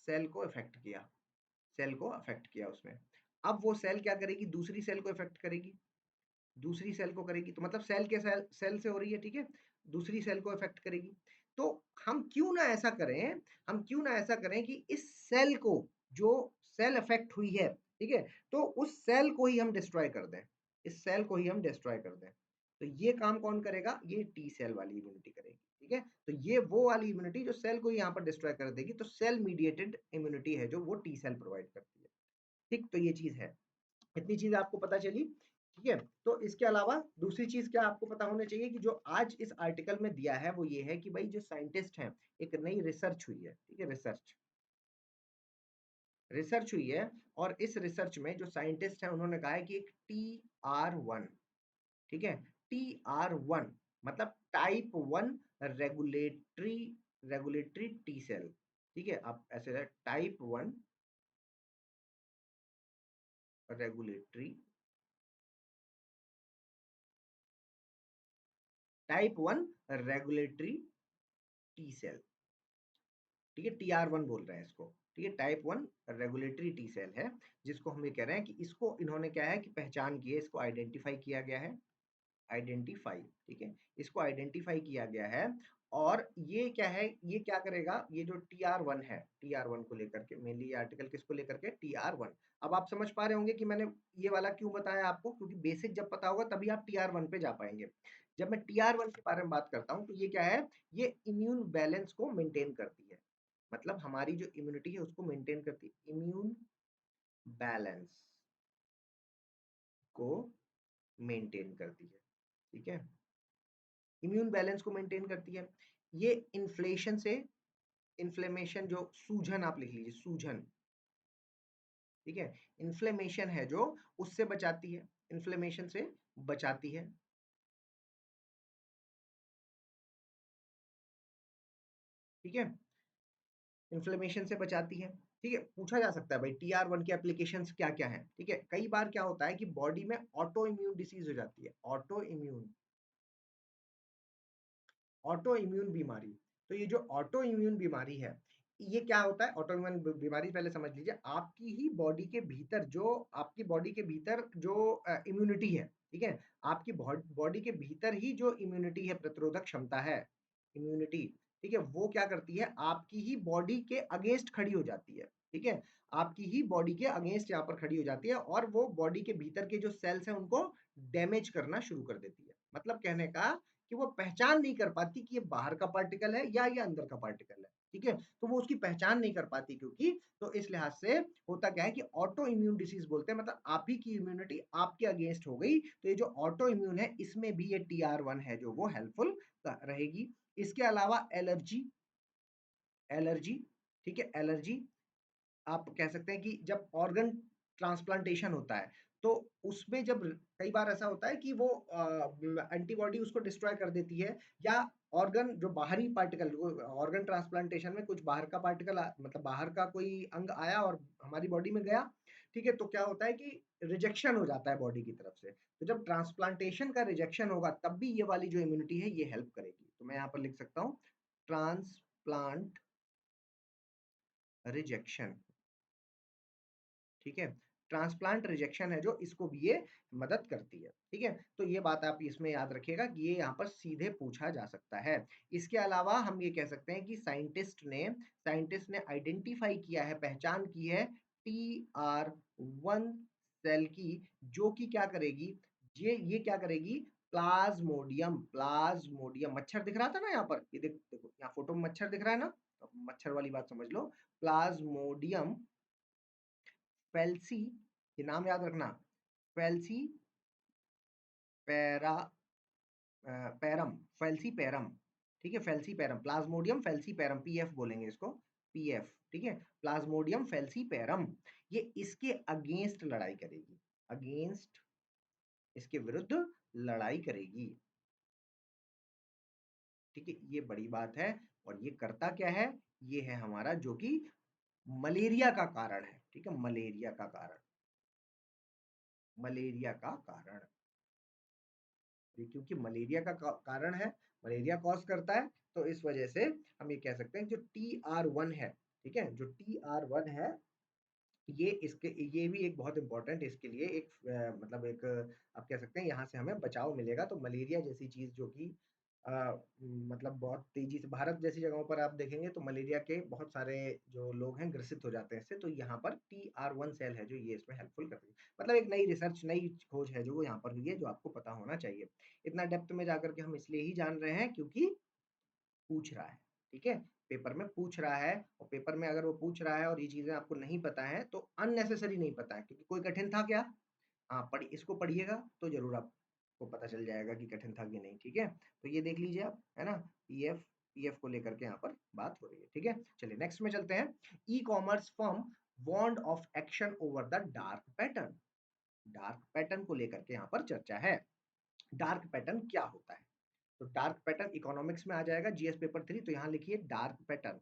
इफेक्ट किया, सेल को अफेक्ट किया उसमें। अब वो सेल क्या करेगी? दूसरी सेल को इफेक्ट करेगी, दूसरी सेल को करेगी, तो मतलब सेल के सेल से हो रही है, ठीक है, दूसरी सेल को इफेक्ट करेगी। तो हम क्यों ना ऐसा करें, हम क्यों ना ऐसा करें कि इस सेल को, जो सेल इफेक्ट हुई है, ठीक है, तो उस सेल को ही हम डिस्ट्रॉय कर दें, इस सेल को ही हम डिस्ट्रॉय कर दें। तो ये काम कौन करेगा? ये टी सेल वाली इम्यूनिटी करेगी। ठीक है, तो ये वो वाली इम्यूनिटी जो सेल को यहाँ पर डिस्ट्रॉय कर देगी, तो सेल मीडिएटेड इम्यूनिटी है जो वो टी सेल प्रोवाइड करती है। ठीक, तो ये चीज है, इतनी चीज आपको पता चली। ठीक है, तो इसके अलावा दूसरी चीज क्या आपको पता होना चाहिए कि जो आज इस आर्टिकल में दिया है वो ये है कि भाई जो साइंटिस्ट हैं, एक नई रिसर्च हुई है। ठीक है, रिसर्च रिसर्च हुई है, और इस रिसर्च में जो साइंटिस्ट हैं उन्होंने कहा है कि एक TR1, ठीक है, TR1 मतलब टाइप 1 रेगुलेटरी टी सेल। ठीक है, आप ऐसे type 1 regulatory, type 1 regulatory T cell. ठीक है, TR1 बोल रहे हैं इसको। ठीक है, टाइप 1 रेगुलेटरी टी सेल है, जिसको हम ये कह रहे हैं कि इसको इन्होंने क्या है कि पहचान की है, इसको आइडेंटिफाई किया गया है, आइडेंटिफाई। ठीक है, इसको आइडेंटिफाई किया गया है। और ये क्या है, ये क्या करेगा? ये जो TR1 है, TR1 को लेकर के मेनली ये आर्टिकल किसको लेकर के? TR1। अब आप समझ पा रहे होंगे कि मैंने ये वाला क्यों बताया आपको, क्योंकि बेसिक जब पता होगा तभी आप TR1 पे जा पाएंगे। जब मैं TR1 के बारे में बात करता हूँ, तो ये क्या है? ये इम्यून बैलेंस को मेंटेन करती है, मतलब हमारी जो इम्यूनिटी है उसको मेंटेन करती है, इम्यून बैलेंस को मेंटेन करती है। ठीक है, इम्यून बैलेंस को मेंटेन करती है। ये इन्फ्लेशन से, इन्फ्लेमेशन, जो सूजन आप लिख लीजिए, सूजन, ठीक है, इन्फ्लेमेशन है जो, उससे बचाती है, इन्फ्लेमेशन से बचाती है। ठीक है, इन्फ्लेमेशन से बचाती है। ठीक है, पूछा जा सकता है भाई TR1 के एप्लीकेशंस क्या क्या हैं। ठीक है, कई बार क्या होता है कि बॉडी में ऑटो इम्यून डिसीज हो जाती है, ऑटो इम्यून बीमारी। तो ये जो ऑटो इम्यून बीमारी है, ये क्या होता है? ऑटो इम्यून बीमारी पहले समझ लीजिए, आपकी ही बॉडी के भीतर जो, आपकी बॉडी के भीतर जो इम्यूनिटी है, ठीक है, आपकी बॉडी के भीतर ही जो इम्यूनिटी है, प्रतिरोधक क्षमता है, इम्यूनिटी, ठीक है, वो क्या करती है? आपकी ही बॉडी के अगेंस्ट खड़ी हो जाती है। ठीक है, आपकी ही बॉडी के अगेंस्ट यहाँ पर खड़ी हो जाती है, और वो बॉडी के भीतर के जो सेल्स हैं उनको डैमेज करना शुरू कर देती है। मतलब कहने का कि वो पहचान नहीं कर पाती कि ये बाहर का पार्टिकल है या ये अंदर का पार्टिकल है। ठीक है, तो वो उसकी पहचान नहीं कर पाती, क्योंकि तो इस लिहाज से होता क्या है कि ऑटो इम्यून डिसीज बोलते हैं, मतलब आप ही की इम्यूनिटी आपके अगेंस्ट हो गई। तो ये जो ऑटो इम्यून है, इसमें भी ये TR1 है जो वो हेल्पफुल रहेगी। इसके अलावा एलर्जी, एलर्जी, ठीक है, एलर्जी, आप कह सकते हैं कि जब ऑर्गन ट्रांसप्लांटेशन होता है, तो उसमें जब कई बार ऐसा होता है कि वो एंटीबॉडी उसको डिस्ट्रॉय कर देती है, या ऑर्गन जो बाहरी पार्टिकल, ऑर्गन ट्रांसप्लांटेशन में कुछ बाहर का पार्टिकल मतलब बाहर का कोई अंग आया और हमारी बॉडी में गया, ठीक है, तो क्या होता है कि रिजेक्शन हो जाता है बॉडी की तरफ से। तो जब ट्रांसप्लांटेशन का रिजेक्शन होगा तब भी ये वाली जो इम्यूनिटी है ये हेल्प करेगी। तो मैं यहाँ पर लिख सकता हूँ ट्रांसप्लांट रिजेक्शन, ठीक है, ट्रांसप्लांट रिजेक्शन है जो, इसको भी ये मदद करती है, ठीक है। तो ये बात आप इसमें याद रखिएगा कि ये यहाँ पर सीधे पूछा जा सकता है। इसके अलावा हम ये कह सकते हैं कि साइंटिस्ट ने आइडेंटिफाई किया है, पहचान की है TR1 सेल की, जो कि क्या करेगी, ये क्या करेगी, प्लाज्मोडियम मच्छर दिख रहा था ना यहाँ पर, ये देखो यहाँ फोटो में मच्छर दिख रहा है ना, तो मच्छर वाली बात समझ लो, प्लाज्मोडियम फेल्सी, ये नाम याद रखना, फेल्सी पैरा पैरम, फेल्सी पैरम, ठीक है, फेल्सी पैरम, प्लाज्मोडियम फेल्सी पैरम, पीएफ बोलेंगे इसको, पीएफ, ठीक है, प्लाज्मोडियम फेल्सी पैरम। ये इसके अगेंस्ट लड़ाई करेगी, अगेंस्ट, इसके विरुद्ध लड़ाई करेगी, ठीक है, ये बड़ी बात है। और ये करता क्या है, ये है हमारा जो कि मलेरिया का कारण है, ठीक है, मलेरिया का कारण, मलेरिया का कारण, क्योंकि मलेरिया का कारण है, मलेरिया कॉज करता है, तो इस वजह से हम ये कह सकते हैं जो TR1 है, ठीक है, जो TR1 है, ये इसके, ये भी एक बहुत इंपॉर्टेंट, इसके लिए एक मतलब एक आप कह सकते हैं यहाँ से हमें बचाव मिलेगा। तो मलेरिया जैसी चीज जो कि अ, मतलब बहुत तेजी से भारत जैसी जगहों पर आप देखेंगे तो मलेरिया के बहुत सारे जो लोग हैं ग्रसित हो जाते हैं इससे, तो यहाँ पर TR1 सेल है जो ये इसमें हेल्पफुल कर रही है। मतलब एक नई रिसर्च, नई खोज है जो वो यहाँ पर हुई है, जो आपको पता होना चाहिए। इतना डेप्थ में जाकर के हम इसलिए ही जान रहे हैं क्योंकि पूछ रहा है, ठीक है, पेपर में पूछ रहा है, और पेपर में अगर वो पूछ रहा है और ये चीजें आपको नहीं पता है तो अननेसेसरी नहीं पता है, क्योंकि कोई कठिन था क्या, हाँ पढ़, इसको पढ़िएगा तो जरूर आपको पता चल जाएगा कि कठिन था कि नहीं, ठीक है। तो ये देख लीजिए आप, है ना, पीएफ, पीएफ को लेकर के यहाँ पर बात हो रही है, ठीक है। चलिए नेक्स्ट में चलते हैं। E commerce firm warned of action over the dark pattern, dark pattern को लेकर के यहाँ पर चर्चा है। डार्क पैटर्न क्या होता है, तो डार्क पैटर्न इकोनॉमिक्स में आ जाएगा, जीएस पेपर 3, तो यहाँ लिखिए डार्क पैटर्न,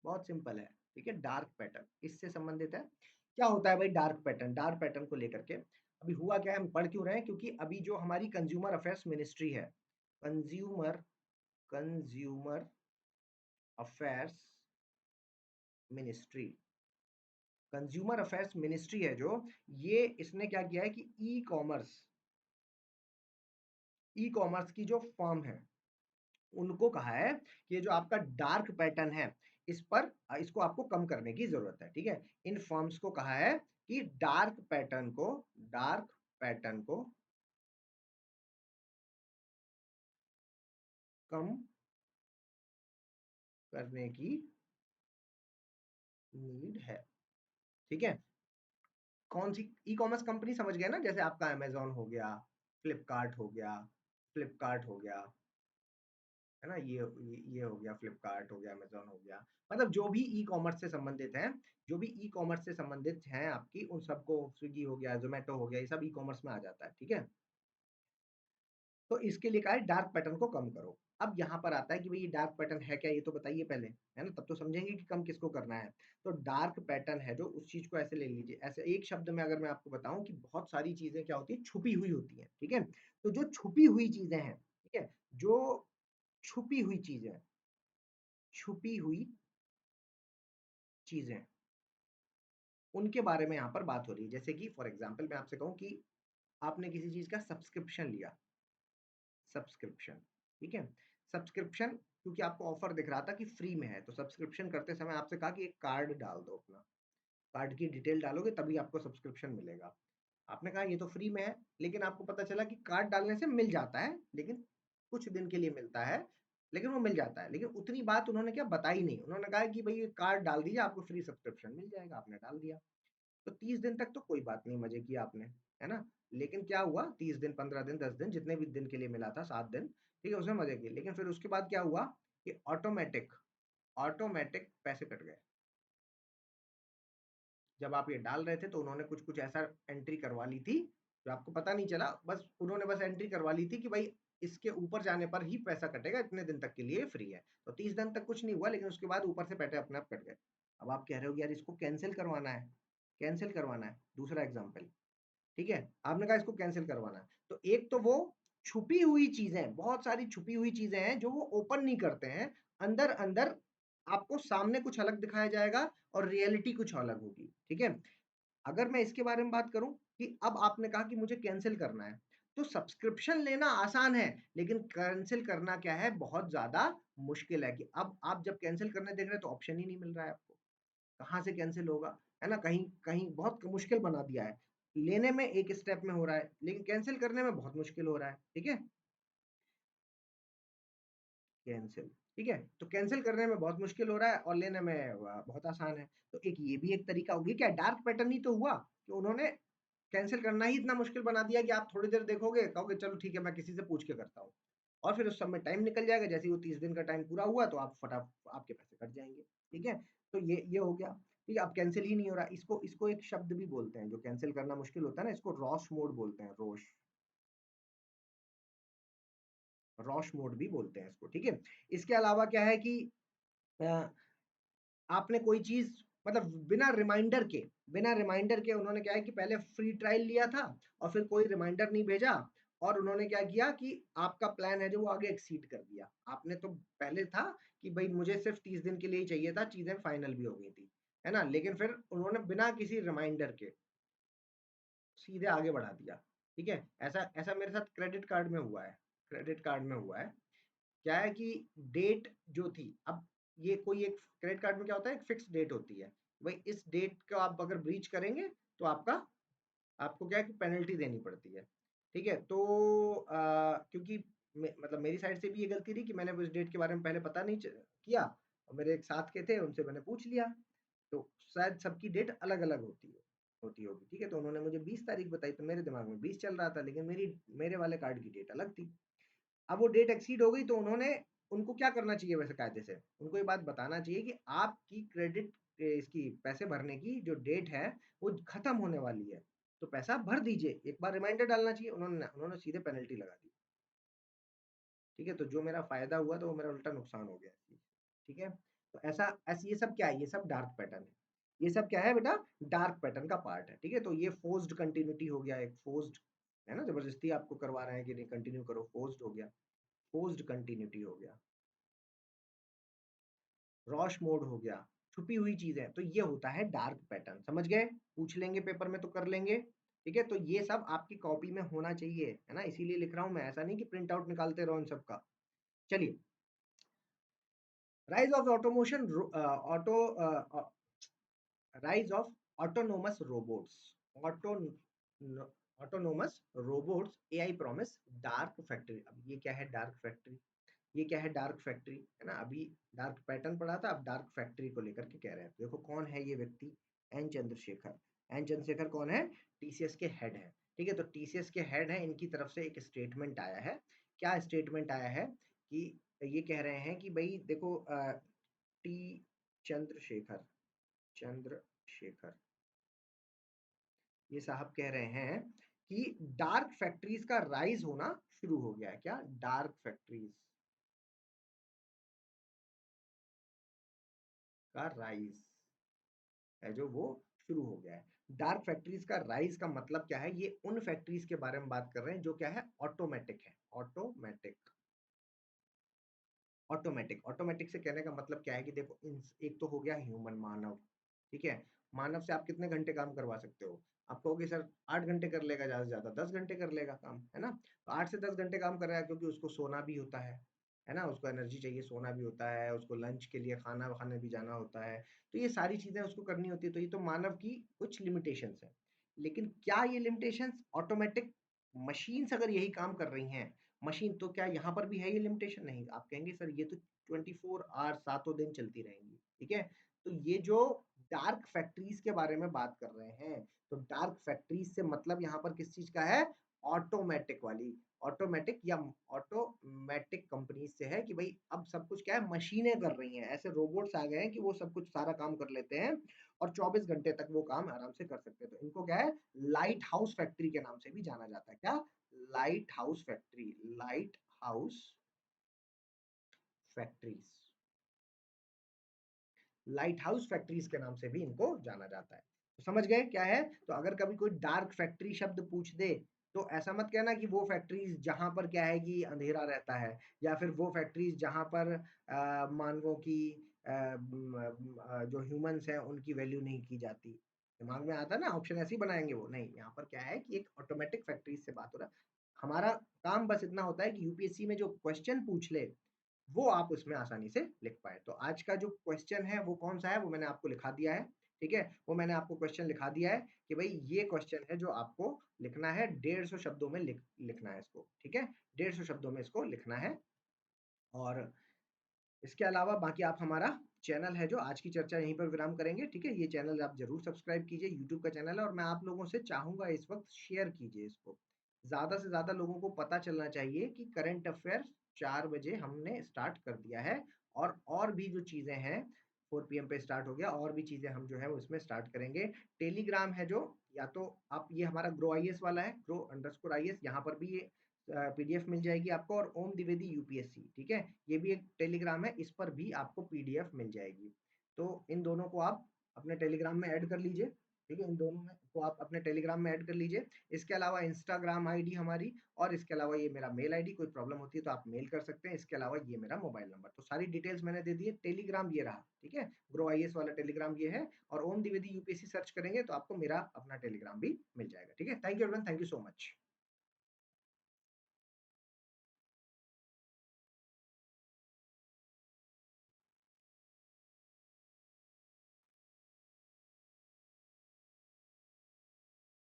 बहुत सिंपल है, ठीक है, डार्क पैटर्न इससे संबंधित है। क्या होता है भाई डार्क पैटर्न, डार्क पैटर्न को लेकर के अभी हुआ क्या है, हम पढ़ क्यों रहे हैं, क्योंकि अभी जो हमारी कंज्यूमर अफेयर्स मिनिस्ट्री है, consumer consumer affairs ministry, consumer affairs ministry है जो, ये इसने क्या किया है कि ई कॉमर्स की जो फर्म है उनको कहा है कि ये जो आपका डार्क पैटर्न है इस पर, इसको आपको कम करने की जरूरत है, ठीक है। इन फर्म्स को कहा है कि डार्क पैटर्न को कम करने की नीड है, ठीक है। कौन सी ई कॉमर्स कंपनी, समझ गए ना, जैसे आपका अमेजोन हो गया, फ्लिपकार्ट हो गया, फ्लिपकार्ट हो गया, है ना, ये हो गया, फ्लिपकार्ट हो गया, अमेजोन हो गया, मतलब जो भी ई कॉमर्स से संबंधित है, जो भी ई कॉमर्स से संबंधित हैं आपकी, उन सबको, स्विगी हो गया, जोमेटो हो गया, ये सब ई कॉमर्स में आ जाता है, ठीक है। तो इसके लिए कहा है डार्क पैटर्न को कम करो। अब यहाँ पर आता है कि भाई ये डार्क पैटर्न है क्या, ये तो बताइए पहले, है ना, तब तो समझेंगे कि कम किसको करना है। तो डार्क पैटर्न है जो, उस चीज को ऐसे ले लीजिए, ऐसे एक शब्द में अगर मैं आपको बताऊं कि बहुत सारी चीजें क्या होती है, छुपी हुई होती है, ठीक है। तो जो छुपी हुई चीजें हैं, ठीक है, जो छुपी हुई चीजें, छुपी हुई चीजें, उनके बारे में यहाँ पर बात हो रही है। जैसे कि फॉर एग्जाम्पल मैं आपसे कहूँ कि आपने किसी चीज का सब्सक्रिप्शन लिया, सब्सक्रिप्शन, ठीक है, सब्सक्रिप्शन, क्योंकि आपको ऑफर दिख रहा था कि फ्री में है, तो सब्सक्रिप्शन करते समय आपसे कहा कि एक कार्ड डाल दो अपना, कार्ड की डिटेल डालोगे तभी आपको सब्सक्रिप्शन मिलेगा। आपने कहा ये तो फ्री में है, लेकिन आपको पता चला कि कार्ड डालने से मिल जाता है, लेकिन कुछ दिन के लिए मिलता है, लेकिन वो मिल जाता है, लेकिन उतनी बात उन्होंने क्या बताई नहीं, उन्होंने कहा कि भाई ये कार्ड डाल दीजिए आपको फ्री सब्सक्रिप्शन मिल जाएगा, आपने डाल दिया। तो 30 दिन तक तो कोई बात नहीं, मजे किया आपने, है ना। लेकिन क्या हुआ, 30 दिन, 15 दिन, 10 दिन, जितने भी दिन के लिए मिला था, 7 दिन, ठीक है, उसमें मजे किए, लेकिन फिर उसके बाद क्या हुआ कि ऑटोमेटिक ऑटोमेटिक पैसे कट गए। जब आप ये डाल रहे थे तो उन्होंने कुछ-कुछ ऐसा एंट्री करवा ली थी, जो आपको पता नहीं चला, बस उन्होंने बस एंट्री करवा ली थी कि भाई इसके ऊपर जाने पर ही पैसा कटेगा, इतने दिन तक के लिए फ्री है। तो 30 दिन तक कुछ नहीं हुआ, लेकिन उसके बाद ऊपर से पैसे अपने आप कट गए। अब आप कह रहे हो कि यार इसको कैंसल करवाना है, कैंसल करवाना है, दूसरा एग्ज़ाम्पल, ठीक है? आपने कहा इसको कैंसल करवाना है। तो एक तो वो छुपी हुई चीज़ें, बहुत सारी छुपी हुई चीज़ें हैं जो वो ओपन नहीं करते हैं। अंदर-अंदर आपको सामने कुछ अलग दिखाया जाएगा और रियलिटी कुछ अलग होगी, ठीक है? अगर मैं इसके बारे में बात करूँ कि अब आपने कहा कि मुझे कैंसल करना है, तो सब्सक्रिप्शन लेना आसान है, लेकिन कैंसल करना क्या है, बहुत ज़्यादा मुश्किल है कि अब आप जब कैंसल करने देख रहे हैं तो ऑप्शन ही नहीं मिल रहा है आपको। कहाँ से कैंसिल होगा, है ना? कहीं कहीं बहुत मुश्किल बना दिया है। लेने में एक स्टेप में हो रहा है, लेकिन कैंसिल करने में बहुत मुश्किल हो रहा है, ठीक है? कैंसिल, ठीक है? तो कैंसिल करने में बहुत मुश्किल हो रहा है और लेने में बहुत आसान है। तो एक ये भी एक तरीका हो गया, क्या डार्क पैटर्न ही तो हुआ कि उन्होंने कैंसिल करना ही इतना मुश्किल बना दिया कि आप थोड़ी देर देखोगे, कहोगे चलो ठीक है मैं किसी से पूछ के करता हूँ। और फिर उस समय टाइम निकल जाएगा, जैसे ही वो 30 दिन का टाइम पूरा हुआ तो आप आपके पैसे कट जाएँगे, ठीक है? तो ये हो गया, ठीक है? अब कैंसिल ही नहीं हो रहा, इसको इसको एक शब्द भी बोलते हैं, जो कैंसिल करना मुश्किल होता है ना, इसको रॉश मोड बोलते हैं, रॉश मोड भी बोलते हैं इसको, ठीक है? इसके अलावा क्या है कि अ, आपने कोई चीज़ मतलब बिना रिमाइंडर के उन्होंने क्या है कि पहले फ्री ट्रायल लिया था और फिर कोई रिमाइंडर नहीं भेजा और उन्होंने क्या किया कि आपका प्लान है जो वो आगे एक्सीड कर दिया। आपने तो पहले था कि भई मुझे सिर्फ़ 30 दिन के लिए ही चाहिए था, चीज़ें फाइनल भी हो गई थी, है ना? लेकिन फिर उन्होंने बिना किसी रिमाइंडर के सीधे आगे बढ़ा दिया, ठीक है? ऐसा ऐसा मेरे साथ क्रेडिट कार्ड में हुआ है, क्रेडिट कार्ड में हुआ है। क्या है कि डेट जो थी, अब ये कोई एक क्रेडिट कार्ड में क्या होता है, एक फिक्स डेट होती है, भाई इस डेट को आप अगर ब्रीच करेंगे तो आपको क्या है कि पेनल्टी देनी पड़ती है, ठीक है? तो क्योंकि मतलब मेरी साइड से भी ये गलती रही कि मैंने उस डेट के बारे में पहले पता नहीं किया और मेरे एक साथ के थे, उनसे मैंने पूछ लिया, तो शायद सबकी डेट अलग अलग होती होगी, ठीक है? तो उन्होंने मुझे 20 तारीख बताई, तो मेरे दिमाग में 20 चल रहा था, लेकिन मेरे वाले कार्ड की डेट अलग थी। अब वो डेट एक्सीड हो गई तो उनको क्या करना चाहिए वैसे कायदे से? उनको ये बात बताना चाहिए कि आपकी क्रेडिट इसकी पैसे भरने की जो डेट है, वो खत्म होने वाली है। तो पैसा भर दीजिए, एक बार रिमाइंडर डालना चाहिए, उन्होंने सीधे पेनल्टी लगा दी। ठीक है? तो जो मेरा फ़ायदा हुआ तो वो मेरा उल्टा नुकसान हो गया। ठीक है? तो ये सब क्या है? ये सब डार्क पैटर्न है। ये सब क्या है बेटा? डार्क पैटर्न का पार्ट है। ठीक है? तो ये फ़ोर्स्ड कंटिन्यूटी हो गया, एक फ़ोर्स्ड है ना? ज़बरदस्ती आपको करवा रहे हैं कि नहीं कंटिन्यू करो, फ़ोर्स्ड हो गया। फ़ोर्स्ड कंटिन्यूटी हो गया। रॉश मोड हो गया, छुपी हुई चीज़ें, तो ये होता है डार्क पैटर्न, समझ गए? पूछ लेंगे पेपर में तो कर लेंगे, ठीक है? तो ये सब आपकी कॉपी में होना चाहिए, है ना? इसीलिए लिख रहा हूँ मैं, ऐसा नहीं कि प्रिंट आउट निकालते रहो इन सब का। चलिए, rise of automation auto rise of autonomous robots, auto न autonomous robots AI promise dark factory. अब ये क्या है डार्क फैक्ट्री? ये क्या है डार्क फैक्ट्री, है ना? अभी डार्क पैटर्न पढ़ा था, अब डार्क फैक्ट्री को लेकर के कह रहे हैं। देखो कौन है ये व्यक्ति? एन चंद्रशेखर। एन चंद्रशेखर कौन है? टीसीएस के हेड हैं, ठीक है? तो टीसीएस के हेड हैं, इनकी तरफ से एक स्टेटमेंट आया है। क्या स्टेटमेंट आया है कि ये कह रहे हैं कि भई देखो टी चंद्रशेखर चंद्रशेखर ये साहब कह रहे हैं कि डार्क फैक्ट्रीज का राइज होना शुरू हो गया है। क्या? डार्क फैक्ट्रीज का राइज है जो वो शुरू हो गया है। डार्क फैक्ट्रीज का राइज का मतलब क्या है? ये उन फैक्ट्रीज के बारे में बात कर रहे हैं जो क्या है? ऑटोमेटिक है। ऑटोमेटिक ऑटोमेटिक ऑटोमेटिक से कहने का मतलब क्या है कि देखो एक तो हो गया ह्यूमन, मानव, ठीक है? मानव से आप कितने घंटे काम करवा सकते हो? आप कहोगे सर 8 घंटे कर लेगा, ज्यादा से ज्यादा 10 घंटे कर लेगा काम, है ना? तो 8 से 10 घंटे काम कर रहा है क्योंकि उसको सोना भी होता है ना? उसको एनर्जी चाहिए, सोना भी होता है, उसको लंच के लिए खाना खाने भी जाना होता है, तो ये सारी चीजें उसको करनी होती है। तो ये तो मानव की कुछ लिमिटेशंस है, लेकिन क्या ये लिमिटेशंस ऑटोमेटिक मशीन्स अगर यही काम कर रही हैं, मशीन, तो क्या यहाँ पर भी है ये लिमिटेशन? नहीं। आप कहेंगे सर ये तो 24 आवर सातों दिन चलती रहेंगी, ठीक है? तो ये जो डार्क फैक्ट्रीज के बारे में बात कर रहे हैं। तो डार्क फैक्ट्रीज से मतलब यहाँ पर किस चीज का है? ऑटोमेटिक वाली, ऑटोमेटिक या ऑटोमेटिक कंपनी से है कि भाई अब सब कुछ क्या है, मशीनें कर रही हैं, ऐसे रोबोट्स आ गए हैं कि वो सब कुछ सारा काम कर लेते हैं और 24 घंटे तक वो काम आराम से कर सकते हैं। तो इनको क्या है, लाइट हाउस फैक्ट्री के नाम से भी जाना जाता है। क्या? Light house factory, light house factories, light house factories के नाम से भी इनको जाना जाता है। तो समझ गए क्या है? तो अगर कभी कोई डार्क फैक्ट्री शब्द पूछ दे तो ऐसा मत कहना कि वो फैक्ट्रीज जहां पर क्या है कि अंधेरा रहता है, या फिर वो फैक्ट्रीज जहां पर मानवों की जो ह्यूमंस हैं उनकी वैल्यू नहीं की जाती। दिमाग में आता है ना, ऑप्शन ऐसे ही बनाएंगे वो, नहीं, यहाँ पर क्या है कि एक ऑटोमेटिक फैक्ट्रीज से बात हो रहा है। हमारा काम बस इतना होता है कि यूपीएससी में जो क्वेश्चन पूछ ले वो आप उसमें आसानी से लिख पाए। तो आज का जो क्वेश्चन है वो कौन सा है, वो मैंने आपको लिखा दिया है। ठीक है, वो मैंने आपको क्वेश्चन लिखा दिया है कि भाई ये क्वेश्चन है जो आपको लिखना है, 150 शब्दों में लिखना है इसको। ठीक है, 150 शब्दों में इसको लिखना है। और इसके अलावा बाकी आप हमारा चैनल है जो, आज की चर्चा यहीं पर विराम करेंगे। ठीक है, ये चैनल आप जरूर सब्सक्राइब कीजिए, यूट्यूब का चैनल है, और मैं आप लोगों से चाहूंगा इस वक्त शेयर कीजिए इसको, ज्यादा से ज्यादा लोगों को पता चलना चाहिए कि करंट अफेयर 4 बजे हमने स्टार्ट कर दिया है। और भी जो चीजें हैं, 4 PM पे स्टार्ट हो गया, और भी चीजें हम जो है वो इसमें स्टार्ट करेंगे। टेलीग्राम है जो, या तो आप ये हमारा ग्रो आईएएस वाला है, ग्रो_IAS, यहाँ पर भी ये पीडीएफ मिल जाएगी आपको, और ओम द्विवेदी यूपीएससी, ठीक है, ये भी एक टेलीग्राम है, इस पर भी आपको पीडीएफ मिल जाएगी। तो इन दोनों को आप अपने टेलीग्राम में ऐड कर लीजिए। ठीक है, इन दोनों में को आप अपने टेलीग्राम में ऐड कर लीजिए। इसके अलावा इंस्टाग्राम आईडी हमारी, और इसके अलावा ये मेरा मेल आईडी, कोई प्रॉब्लम होती है तो आप मेल कर सकते हैं। इसके अलावा ये मेरा मोबाइल नंबर, तो सारी डिटेल्स मैंने दे दी है। टेलीग्राम ये रहा, ठीक है, ग्रो आईएएस वाला टेलीग्राम ये है, और ओम द्विवेदी यूपीएससी सर्च करेंगे तो आपको मेरा अपना टेलीग्राम भी मिल जाएगा। ठीक है, thank you everyone, thank you so much.